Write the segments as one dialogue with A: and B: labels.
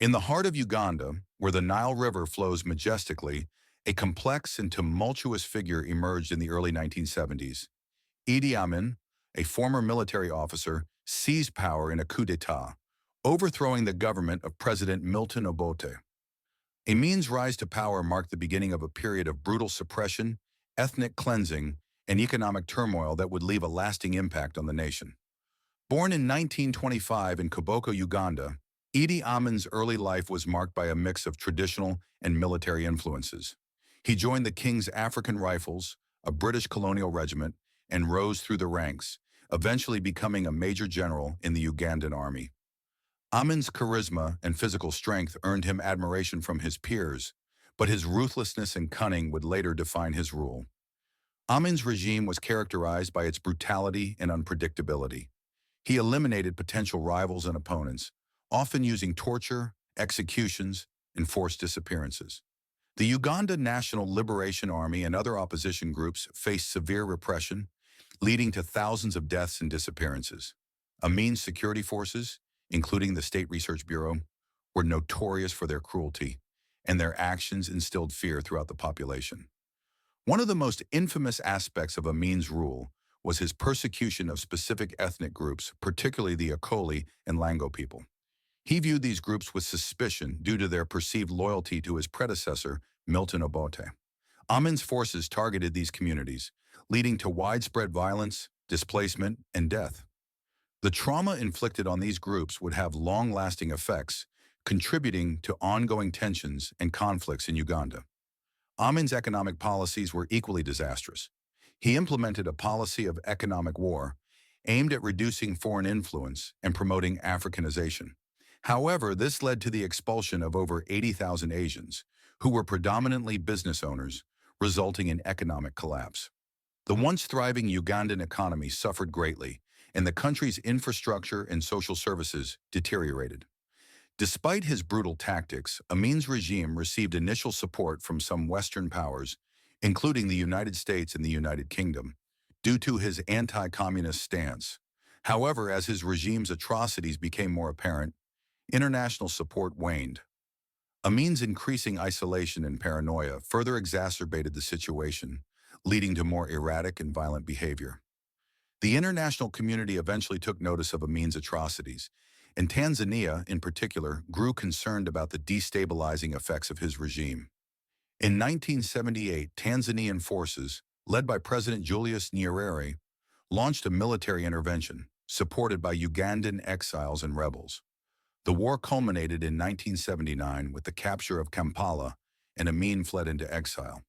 A: In the heart of Uganda, where the Nile River flows majestically, a complex and tumultuous figure emerged in the early 1970s. Idi Amin, a former military officer, seized power in a coup d'etat, overthrowing the government of President Milton Obote. Amin's rise to power marked the beginning of a period of brutal suppression, ethnic cleansing, and economic turmoil that would leave a lasting impact on the nation. Born in 1925 in Koboko, Uganda, Idi Amin's early life was marked by a mix of traditional and military influences. He joined the King's African Rifles, a British colonial regiment, and rose through the ranks, eventually becoming a major general in the Ugandan army. Amin's charisma and physical strength earned him admiration from his peers, but his ruthlessness and cunning would later define his rule. Amin's regime was characterized by its brutality and unpredictability. He eliminated potential rivals and opponents, often using torture, executions, and forced disappearances. The Uganda National Liberation Army and other opposition groups faced severe repression, leading to thousands of deaths and disappearances. Amin's security forces, including the State Research Bureau, were notorious for their cruelty, and their actions instilled fear throughout the population. One of the most infamous aspects of Amin's rule was his persecution of specific ethnic groups, particularly the Akoli and Lango people. He viewed these groups with suspicion due to their perceived loyalty to his predecessor, Milton Obote. Amin's forces targeted these communities, leading to widespread violence, displacement, and death. The trauma inflicted on these groups would have long-lasting effects, contributing to ongoing tensions and conflicts in Uganda. Amin's economic policies were equally disastrous. He implemented a policy of economic war, aimed at reducing foreign influence and promoting Africanization. However, this led to the expulsion of over 80,000 Asians, who were predominantly business owners, resulting in economic collapse. The once thriving Ugandan economy suffered greatly, and the country's infrastructure and social services deteriorated. Despite his brutal tactics, Amin's regime received initial support from some Western powers, including the United States and the United Kingdom, due to his anti-communist stance. However, as his regime's atrocities became more apparent, international support waned. Amin's increasing isolation and paranoia further exacerbated the situation, leading to more erratic and violent behavior. The international community eventually took notice of Amin's atrocities, and Tanzania, in particular, grew concerned about the destabilizing effects of his regime. In 1978, Tanzanian forces, led by President Julius Nyerere, launched a military intervention, supported by Ugandan exiles and rebels. The war culminated in 1979 with the capture of Kampala, and Amin fled into exile.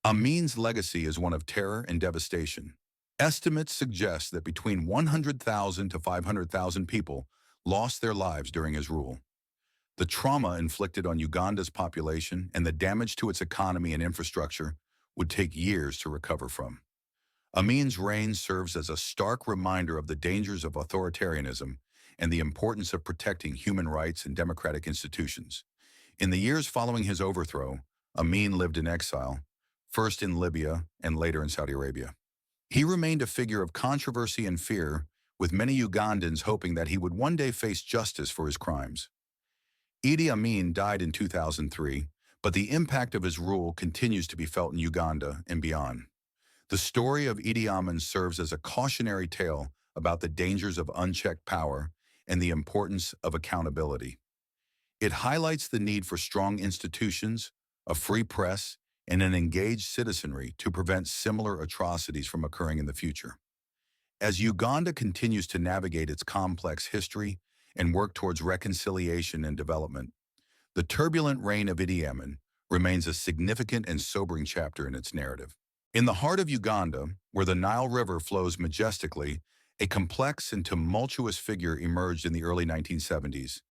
A: Amin's legacy is one of terror and devastation. Estimates suggest that between 100,000 to 500,000 people lost their lives during his rule. The trauma inflicted on Uganda's population and the damage to its economy and infrastructure would take years to recover from. Amin's reign serves as a stark reminder of the dangers of authoritarianism and the importance of protecting human rights and democratic institutions. In the years following his overthrow, Amin lived in exile, first in Libya and later in Saudi Arabia. He remained a figure of controversy and fear, with many Ugandans hoping that he would one day face justice for his crimes. Idi Amin died in 2003, but the impact of his rule continues to be felt in Uganda and beyond. The story of Idi Amin serves as a cautionary tale about the dangers of unchecked power and the importance of accountability. It highlights the need for strong institutions, a free press, and an engaged citizenry to prevent similar atrocities from occurring in the future. As Uganda continues to navigate its complex history and work towards reconciliation and development, the turbulent reign of Idi Amin remains a significant and sobering chapter in its narrative. In the heart of Uganda, where the Nile River flows majestically, a complex and tumultuous figure emerged in the early 1970s.